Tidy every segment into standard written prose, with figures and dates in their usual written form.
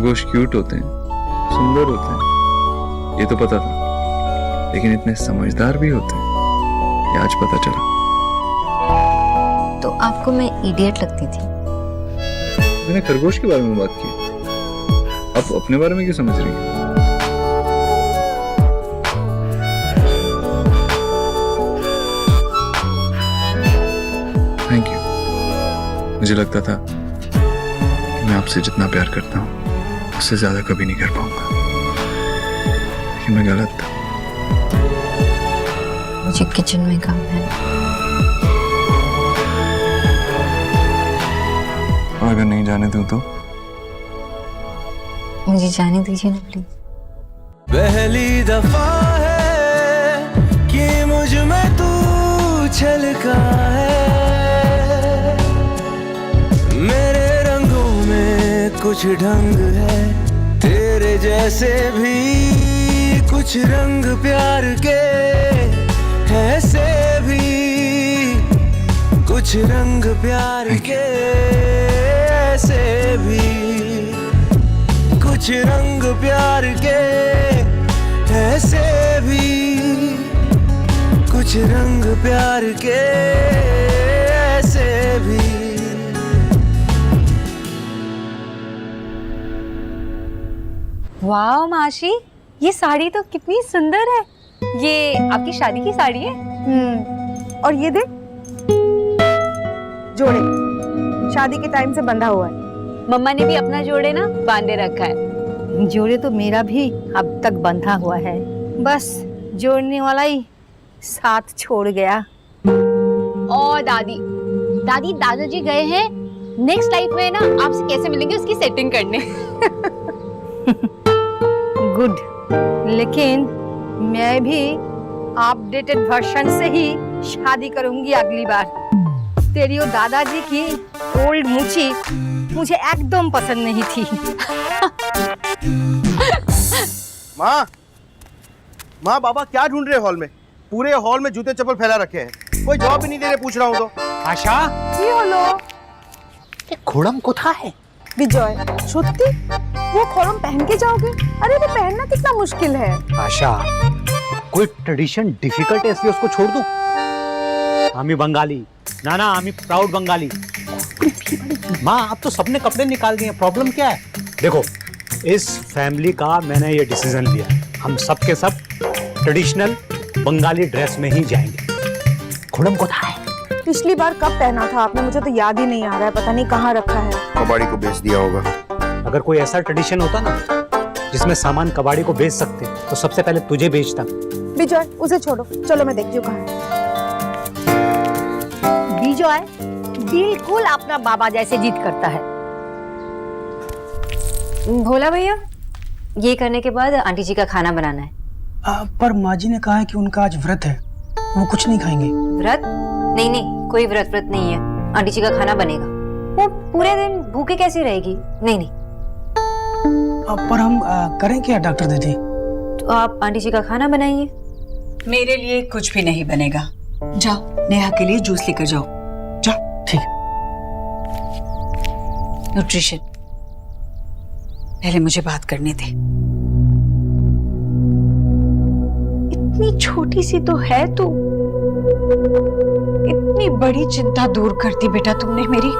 खरगोश क्यूट होते हैं, सुंदर होते हैं, ये तो पता था, लेकिन इतने समझदार भी होते हैं ये आज पता चला। तो आपको मैं इडियट लगती थी? मैंने खरगोश के बारे में बात की, आप अपने बारे में क्यों समझ रही हैं? Thank you. मुझे लगता था कि मैं आपसे जितना प्यार करता हूँ उससे ज्यादा कभी नहीं कर पाऊंगा, लेकिन मैं गलत था। मुझे किचन में काम है, और अगर नहीं जाने दूं तो? मुझे जाने दीजिए ना प्लीज। पहली दफा है कि मुझ में तू छलका है, मेरे रंगों में कुछ ढंग है, तेरे जैसे भी कुछ रंग प्यार के, ऐसे भी कुछ रंग प्यार के, ऐसे भी कुछ रंग प्यार के, ऐसे भी कुछ रंग प्यार के, ऐसे भी। वाह माशी, ये साड़ी तो कितनी सुंदर है। ये आपकी शादी की साड़ी है? और ये देख, जोड़े शादी के टाइम से बंधा हुआ है। मम्मा ने भी अपना जोड़े ना बांधे रखा है। जोड़े तो मेरा भी अब तक बंधा हुआ है, बस जोड़ने वाला ही साथ छोड़ गया। और दादी दादाजी गए हैं नेक्स्ट लाइफ में ना आपसे कैसे मिलेंगे उसकी सेटिंग करने। गुड, लेकिन मैं भी अपडेटेड वर्जन से ही शादी करूंगी अगली बार। तेरी और दादाजी की ओल्ड मूछी मुझे एकदम पसंद नहीं थी। माँ बाबा क्या ढूंढ रहे हॉल में? पूरे हॉल में जूते चप्पल फैला रखे हैं, कोई जवाब भी नहीं दे रहे, पूछ रहा हूँ तो। आशा, কি হলো? खोड़म कोथा है? विजय, सত্যি वो खरम पहन के जाओगे? अरे वो पहनना कितना मुश्किल है। आशा, कोई ट्रेडिशन डिफिकल्ट है इसलिए उसको छोड़ दूं? आमी बंगाली, नाना आमी प्राउड बंगाली। माँ अब तो सबने कपड़े निकाल दिए, प्रॉब्लम क्या है? देखो, इस फैमिली का मैंने ये डिसीजन लिया, हम सब के सब ट्रेडिशनल बंगाली ड्रेस में ही जाएंगे। खोड़म कोथा है? पिछली बार कब पहना था आपने? मुझे तो याद ही नहीं आ रहा है, पता नहीं कहाँ रखा है। कबाड़ी को बेच दिया होगा। अगर कोई ऐसा ट्रेडिशन होता ना जिसमें सामान कबाड़ी को बेच सकते तो सबसे पहले तुझे बेचता। विजय, उसे छोड़ो, चलो मैं देखती हूँ कहाँ है। विजय बिल्कुल अपना बाबा जैसे जिद करता है। भोला भैया, ये करने के बाद आंटी जी का खाना बनाना है। पर माँ जी ने कहा है कि उनका आज व्रत है, वो कुछ नहीं खाएंगे। व्रत? नहीं नहीं, कोई व्रत नहीं है, आंटी जी का खाना बनेगा। वो पूरे दिन भूखे कैसे रहेगी? नहीं नहीं। पर हम करें क्या डॉक्टर दीदी? तो आप आंटी जी का खाना बनाइए। मेरे लिए कुछ भी नहीं बनेगा, जाओ नेहा के लिए जूस लेकर जाओ, जाओ। ठीक। न्यूट्रिशन, पहले मुझे बात करने दे। इतनी छोटी सी तो है तू, इतनी बड़ी चिंता दूर कर दी बेटा तुमने मेरी।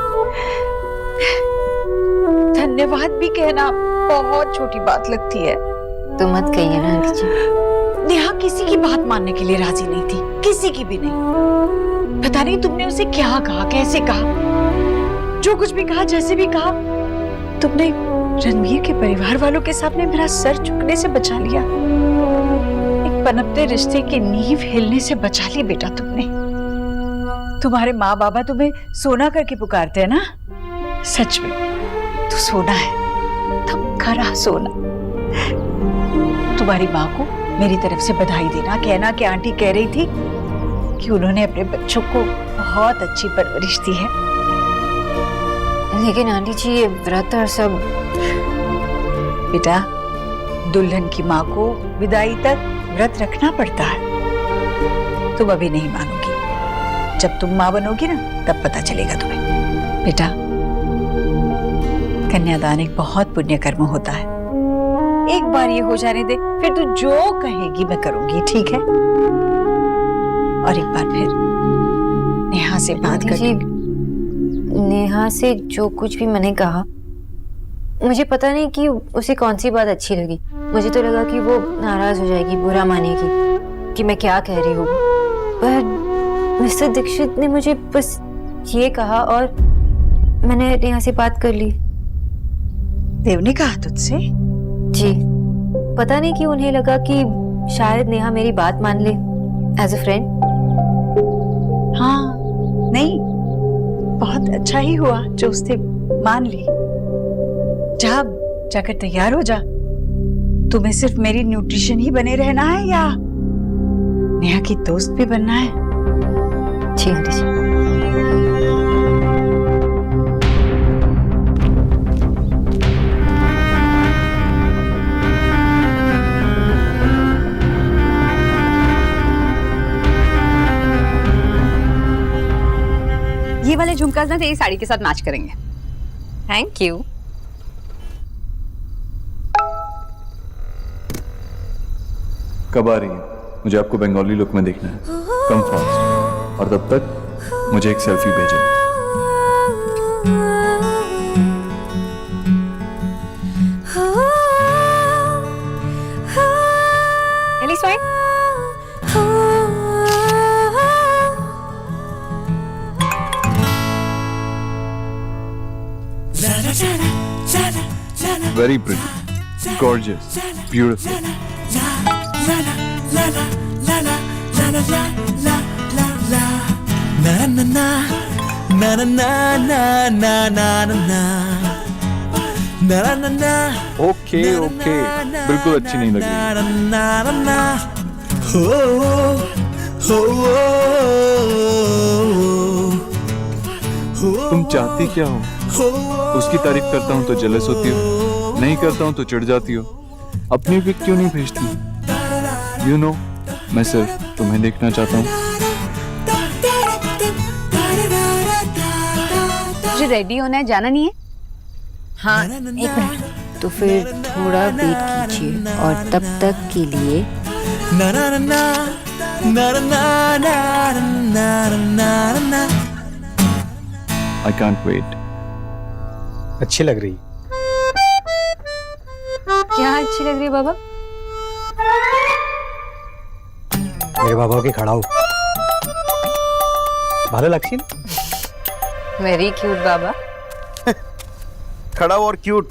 धन्यवाद भी कहना बहुत छोटी बात लगती है। तो मत कहिए ना आंटी जी। नेहा किसी की बात मानने के लिए राजी नहीं थी, किसी की भी नहीं। पता नहीं तुमने उसे क्या कहा, कैसे कहा, जो कुछ भी कहा, जैसे भी कहा, तुमने रणवीर के परिवार वालों के सामने मेरा सर झुकने से बचा लिया। एक पनपते रिश्ते की नींव हिलने से बचा ली बेटा तुमने। तुम्हारे माँ बाबा तुम्हें सोना करके पुकारते हैं ना, सच में तू सोना है, तुम खरा सोना। तुम्हारी माँ को मेरी तरफ से बधाई देना, कहना कि आंटी कह रही थी कि उन्होंने अपने बच्चों को बहुत अच्छी परवरिश दी है। लेकिन आंटी जी ये व्रत और सब। बेटा, दुल्हन की माँ को विदाई तक व्रत रखना पड़ता है। तुम अभी नहीं मानोगी, जब तुम माँ बनोगी ना तब पता चलेगा तुम्हें। बेटा, कन्यादान एक बहुत पुण्य कर्म होता है। एक बार ये हो जाने दे, फिर तू जो कहेगी मैं करूंगी, ठीक है? और एक बार फिर नेहा से बात कर जी, नेहा से जो कुछ भी मैंने कहा, मुझे पता नहीं कि उसे कौन सी बात अच्छी लगी। मुझे तो लगा कि वो नाराज हो जाएगी, बुरा मानेगी कि मैं क्या कह रही हूँ। पर मिस्टर दीक्षित ने मुझे बस ये कहा और मैंने नेहा से बात कर ली। देव ने कहा तुझसे? जी, पता नहीं कि उन्हें लगा कि शायद नेहा मेरी बात मान ले एज अ फ्रेंड। हाँ, नहीं, बहुत अच्छा ही हुआ जो उसने मान ली। जा, जाकर तैयार हो जा। तुम्हें सिर्फ मेरी न्यूट्रिशन ही बने रहना है या नेहा की दोस्त भी बनना है? जी आंटी जी। ये वाले झुमका ना तेरी साड़ी के साथ मैच करेंगे। Thank you. कब आ रही है? मुझे आपको बंगाली लुक में देखना है। कम फास्ट, और तब तक मुझे एक सेल्फी भेजो। Very pretty, gorgeous, beautiful. Okay okay, बिल्कुल अच्छी नहीं लग रही। तुम चाहती क्या हो? उसकी तारीफ करता हूँ तो जेलस होती हो, नहीं करता हूँ तो चिढ़ जाती हो। अपनी पिक क्यों नहीं भेजती? यू नो, मैं सिर्फ तुम्हें देखना चाहता हूँ। मुझे रेडी होना है, जाना नहीं है? हाँ, एक मिनट। तो फिर थोड़ा वेट कीजिए और तब तक के लिए I can't wait. अच्छी लग रही। क्या अच्छी लग रही है बाबा? मेरे बाबा की खड़ा हो। भालो लगती है? वेरी क्यूट बाबा। खड़ा और क्यूट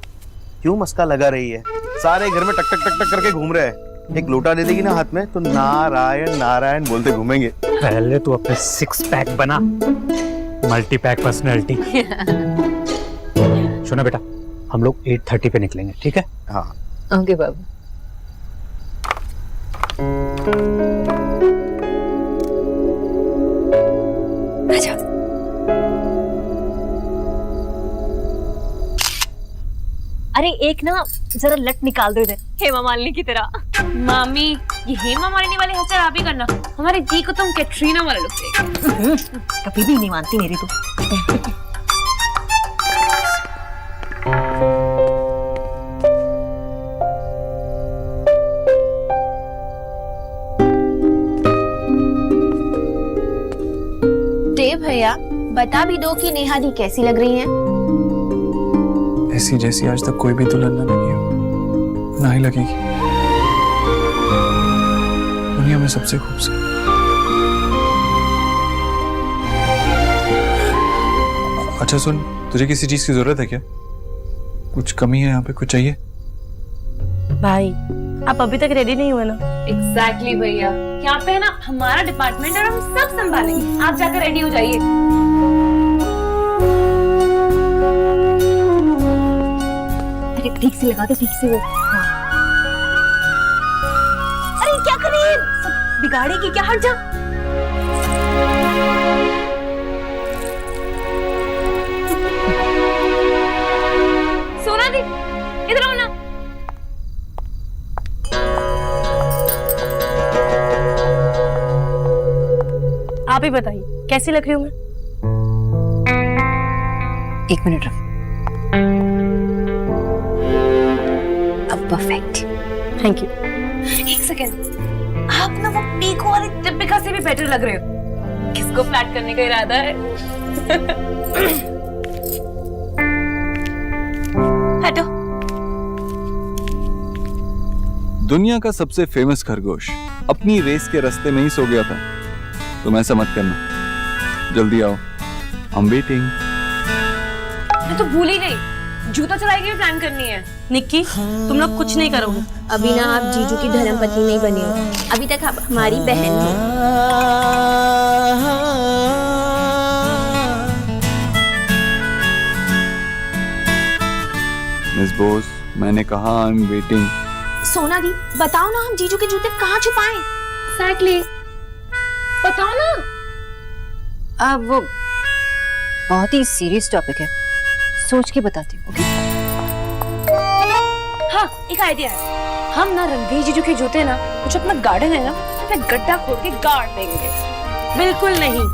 क्यों मस्का लगा रही है? सारे घर में टक टक टक टक करके घूम रहे हैं। एक लोटा दे देगी ना हाथ में तो नारायण नारायण बोलते घूमेंगे। पहले तू अपने 6 पैक बना, मल्टी पैक पर्सनैलिटी। सुना बेटा, हम लोग 8:30 पे निकलेंगे, ठीक है? हाँ ओके बाबा। आजा। अरे एक ना जरा लट निकाल दो इधर, हेमा मालिनी की तरह। मामी, ये हेमा मालिनी वाले हंसर आप ही करना। हमारे दी को तुम कैटरीना वाला लुक देगा। कभी भी नहीं मानती मेरी तो। देव भैया, बता भी दो कि नेहा दी कैसी लग रही है? ऐसी जैसी आज तक कोई भी दुल्हन न लगी हो, ना ही लगेगी। दुनिया में सबसे खूबसूरत। अच्छा सुन, तुझे किसी चीज की जरूरत है क्या? कुछ कमी है यहाँ पे? कुछ चाहिए? भाई, आप अभी तक रेडी नहीं हुए ना? एग्जैक्टली भैया, यहाँ पे है ना हमारा डिपार्टमेंट और हम सब संभालेंगे। आप जाकर रेडी हो जाइए। अरे ठीक से लगा दो, ठीक से वो। हाँ। अरे क्या करें, सब बिगाड़ेगी क्या? हट जा। सोना दी, इधर आओ ना। आप ही बताइए कैसी लग रही हूँ मैं? एक मिनट रुक। अब परफेक्ट। Thank you. एक सेकेंड, आप ना वो पीको वाली दीपिका से भी बेटर लग रहे हो। किसको फ्लैट करने का इरादा है? हटो। दुनिया का सबसे फेमस खरगोश अपनी रेस के रास्ते में ही सो गया था। तुम ऐसा मत करना, जल्दी आओ, I'm waiting। मैं तो भूल ही गई, जूता चढ़ाई की भी प्लान करनी है। निक्की, तुम लोग कुछ नहीं करोगे। अभी ना आप जीजू की धर्मपत्नी नहीं बनी हो, अभी तक आप हमारी बहन हो। मिस बोस, मैंने कहा I'm waiting। सोना दी, बताओ ना हम जीजू के जूते कहाँ छुपाएं? Exactly। बताओ ना। अब वो बहुत ही सीरियस टॉपिक है, सोच के बताती हूँ। ओके? हाँ, एक आइडिया है। हम ना रणवीर जीजू के जूते ना, कुछ अपना गार्डन है ना, उसमें गड्ढा खोद के गाड़ देंगे। बिल्कुल नहीं।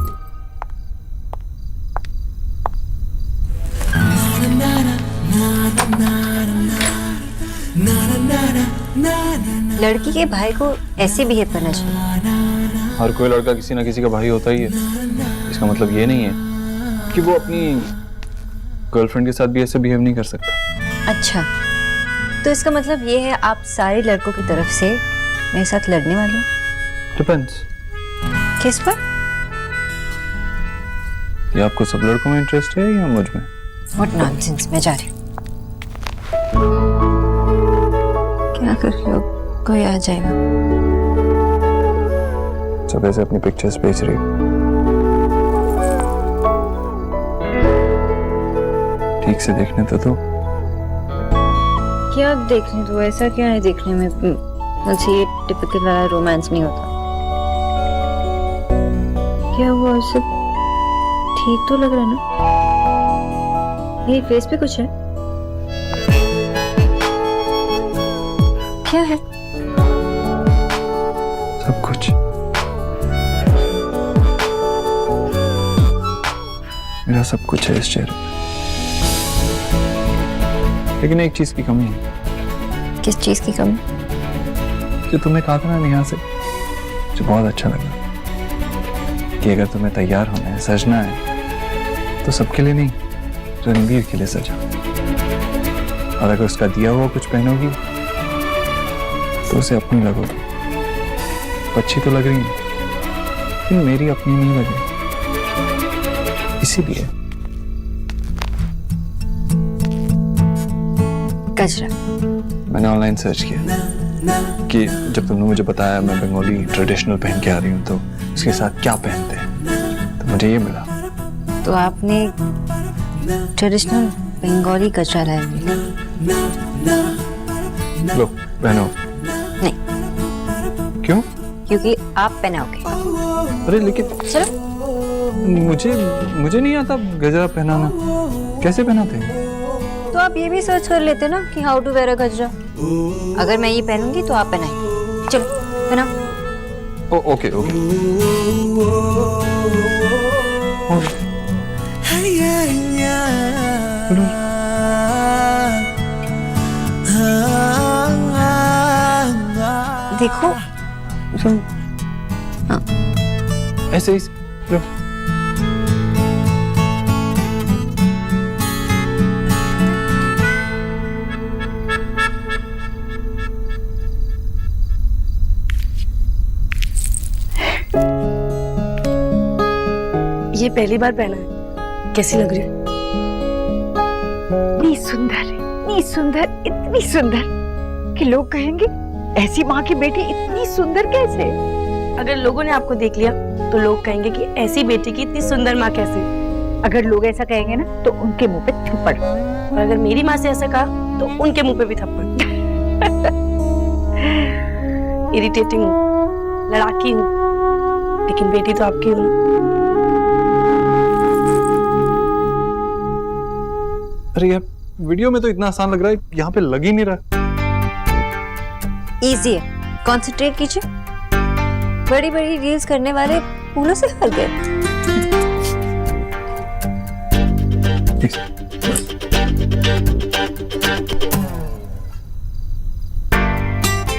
लड़की के भाई को ऐसे बिहेव करना चाहिए। हर कोई लड़का किसी ना किसी का भाई होता ही है। इसका मतलब ये नहीं है कि वो अपनी गर्लफ्रेंड के साथ भी ऐसे बिहेव नहीं कर सकता। अच्छा, तो इसका मतलब ये है आप सारे लड़कों की तरफ से मेरे साथ लड़ने वाले हो? डिपेंड्स। किस पर? ये आपको सब लड़कों में इंटरेस्ट है या मुझ में? What nonsense, मैं जा रही हूँ। क्या कर रहे हो? कोई आ जाएगा। सब ऐसे अपनी पिक्चर्स बेच रही हो। ठीक से देखने तो दो। क्या देखने दो? ऐसा क्या है देखने में? मुझे ये टिपिकल वाला रोमांस नहीं होता। क्या हुआ? सब ठीक तो लग रहा है ना? ये फेस पे कुछ है? क्या है? सब कुछ। मेरा सब कुछ है इस चेहरे पे, लेकिन एक चीज की कमी है। किस चीज की कमी? जो तुमने कहा था ना नेहा से, जो बहुत अच्छा लगा, कि अगर तुम्हें तैयार होना है, सजना है, तो सबके लिए नहीं, रणवीर के लिए सजा। और अगर उसका दिया हुआ कुछ पहनोगी तो उसे अपनी लगोगी। अच्छी तो लग रही है, लेकिन मेरी अपनी नहीं लग रही। इसीलिए कचरा। मैंने ऑनलाइन सर्च किया कि जब तुमने मुझे बताया मैं बंगाली ट्रेडिशनल पहन के आ रही हूँ तो उसके साथ क्या पहनते हैं, तो मुझे ये मिला। तो आपने ट्रेडिशनल बंगाली कचरा लाया मेरे लिए। लो पहनो। नहीं। क्यों? क्योंकि आप पहनाओगे। अरे लेकिन चलो। मुझे नहीं आता गजरा पहनाना। कैसे पहनाते हैं? तो आप ये भी सर्च कर लेते ना कि हाउ टू वेयर अ गजरा। अगर मैं ये पहनूंगी तो आप पहनाएंगे। चलो पहनाओ। Okay okay. देखो तुम। हाँ। ऐसे ही। ये पहली बार पहना है, कैसी लग रही है? इतनी सुंदर, इतनी सुंदर, इतनी सुंदर कि लोग कहेंगे ऐसी माँ की बेटी इतनी सुंदर कैसे? अगर लोगों ने आपको देख लिया तो लोग कहेंगे कि ऐसी बेटी की इतनी सुंदर माँ कैसे? अगर लोग ऐसा कहेंगे ना तो उनके मुंह पे थप्पड़, और अगर मेरी माँ से ऐसा कहा तो उनके मुंह पे भी थप्पड़। इरिटेटिंग हूँ, लड़ाकी हूँ, लेकिन बेटी तो आपकी हूँ। अरे यार, वीडियो में तो इतना आसान लग रहा है, यहाँ पे लग ही नहीं रहा। इजी है, कंसंट्रेट कीजिए। बड़ी बड़ी रील्स करने वाले फूलों से फल गए।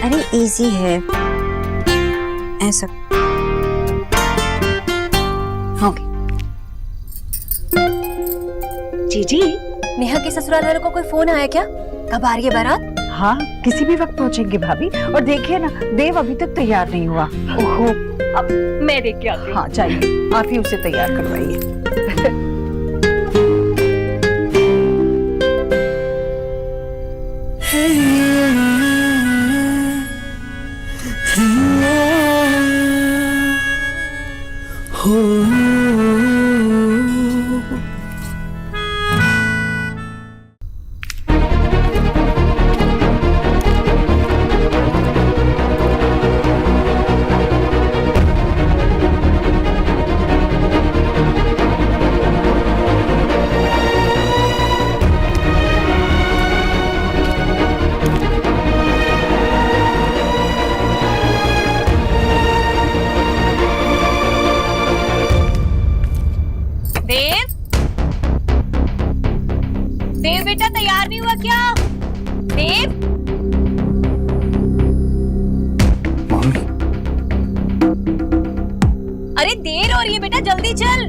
अरे इजी है ऐसा। ओके। जीजी, नेहा के ससुराल वालों को कोई फोन आया क्या? कब आ रही है बारात? हाँ, किसी भी वक्त पहुंचेंगे भाभी। और देखिए ना, देव अभी तक तैयार नहीं हुआ। ओहो, अब मैं देख के आती हूँ। हाँ चाहिए, आप ही उसे तैयार करवाइए। देव बेटा तैयार नहीं हुआ क्या? देव, मम्मी, अरे देर हो रही है बेटा, जल्दी चल,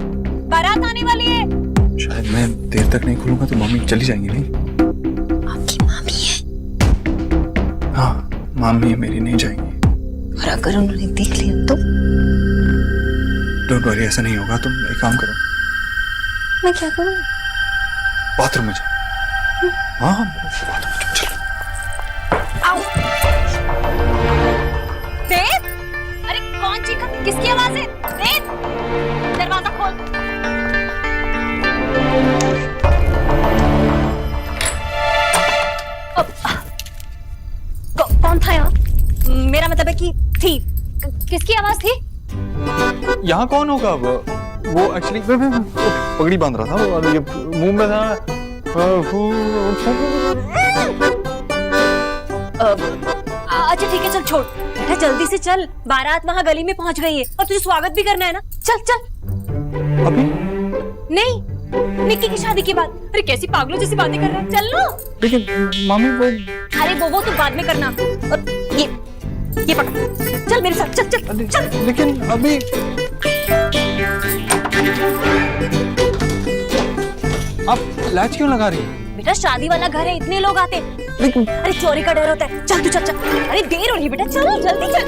बारात आने वाली है। शायद मैं देर तक नहीं खुलूंगा तो मम्मी चली जाएंगी। नहीं, आपकी मामी है। हाँ मामी है मेरी, नहीं जाएंगी। और अगर उन्होंने देख लिया तो? डोंट वरी, ऐसा नहीं होगा। तुम एक काम करो। मैं क्या करूँ? बाथरूम में जाओ। हाँ बाथरूम में चलो। देव, अरे कौन चीखा? किसकी आवाज है? देव, दरवाजा खोल। कौन था यहाँ? मेरा मतलब है कि थी। किसकी आवाज थी? यहाँ कौन होगा? वो एक्चुअली पगड़ी बांध रहा था और ये मुंह में था। अच्छा ठीक है, चल छोड़ बेटा, जल्दी से चल, बारात वहाँ गली में पहुँच गई है और तुझे स्वागत भी करना है ना। चल चल। अभी नहीं, निक्की की शादी के बाद। अरे कैसी पागलों जैसी बातें कर रहा है, चल लो। लेकिन मामी वो, अरे वो तो बाद में करना। और ये पकड़, चल मेरे साथ, चल चल चल। लेकिन अभी आप लैच क्यों लगा रही है? बेटा शादी वाला घर है, इतने लोग आते। लेकिन अरे चोरी का डर होता है। चल तू चल चल। अरे देर हो रही है बेटा, चल जल्दी चल।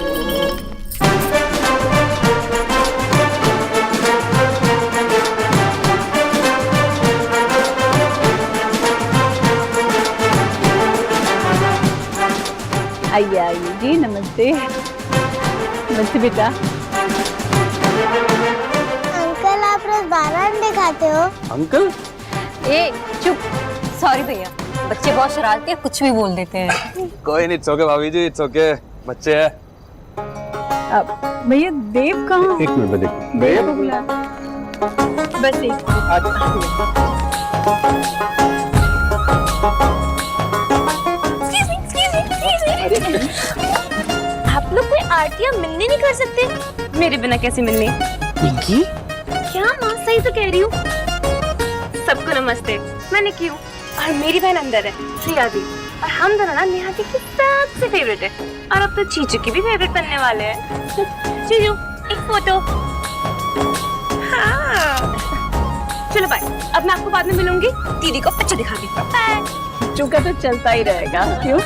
आइए आइए जी, नमस्ते। नमस्ते बेटा। अंकल, आप रोज बारात दिखाते हो? अंकल? ए चुप, सॉरी भैया, बच्चे बहुत शरारती हैं, कुछ भी बोल देते हैं। कोई नहीं, इट्स ओके भाभी जी, इट्स ओके, बच्चे हैं। भैया देव कहाँ? एक मिनट में देखो। देव को बुला। बस एक आप लोग कोई आरतियाँ मिलने नहीं कर सकते? मेरे बिना कैसे मिलने? निक्की? क्या माँ, सही तो कह रही हूँ। सबको नमस्ते, मैं निक्की हूँ और मेरी बहन अंदर है, श्रिया दी। और हम दोनों ना नेहा दी की सबसे फेवरेट है और अब तो चीचू की भी फेवरेट बनने वाले हैं। चीचू, एक फोटो। हाँ। चलो बाय, अब मैं आपको बाद में मिलूंगी, दीदी को पिक्चर दिखा दी। बाय। चुका तो चलता ही रहेगा, क्यों?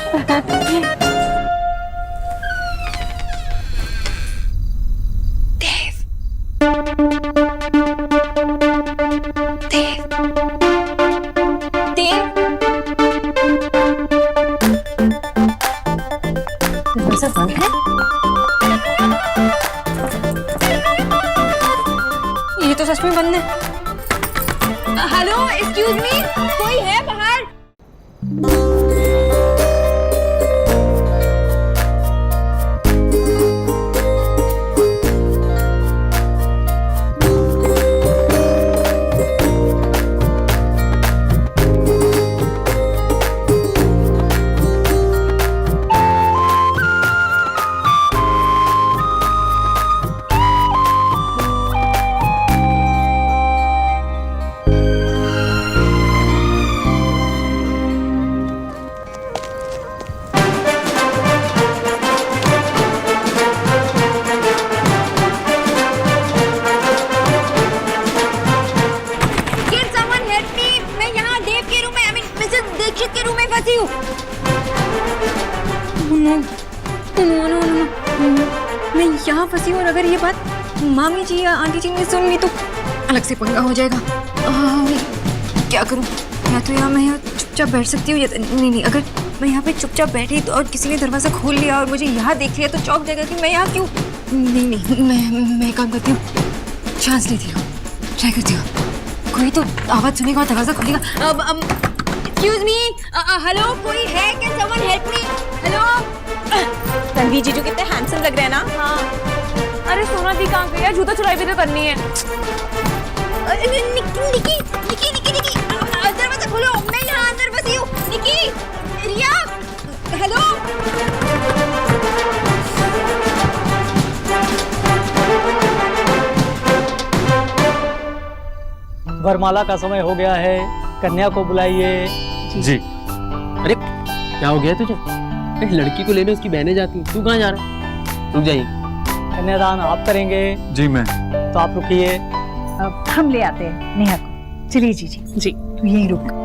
ये तो सच में बंद है। हेलो, एक्सक्यूज मी, कोई है बाहर? मैं यहाँ फंसी हूँ और अगर ये बात मामी जी या आंटी जी ने सुन ली तो अलग से पंगा हो जाएगा। क्या करूँ? मैं यहाँ चुपचाप बैठ सकती हूँ या नहीं, अगर मैं यहाँ पे चुपचाप बैठी तो और किसी ने दरवाजा खोल लिया और मुझे यहाँ देख लिया तो चौंक जाएगा कि मैं यहाँ क्यों। नहीं, मैं काम करती हूँ, चांस लेती हूँ, ट्राई करती हूँ। कोई तो आवाज सुनेगा और दरवाजा खोलेगा। एक्सक्यूज मी, हेलो, कोई है क्या? Someone help me. Hello. Ranveer जीजू कितने हैंडसम लग रहे हैं ना। हाँ। अरे सोना दी कहाँ गई है? जूता चुराई भी तो करनी है। निकी, दरवाजा खोलो, मैं यहाँ अंदर बसी हूँ। निकी, रिया, हेलो। वरमाला का समय हो गया है, कन्या को बुलाइए। जी। अरे क्या हो गया तुझे? लड़की को लेने उसकी बहनें जाती हैं, तू कहाँ जा रहा है? रुक जाइए। कन्यादान आप करेंगे? जी मैं। तो आप रुकिए, अब हम ले आते हैं नेहा को। चलिए जी, तू यहीं रुक।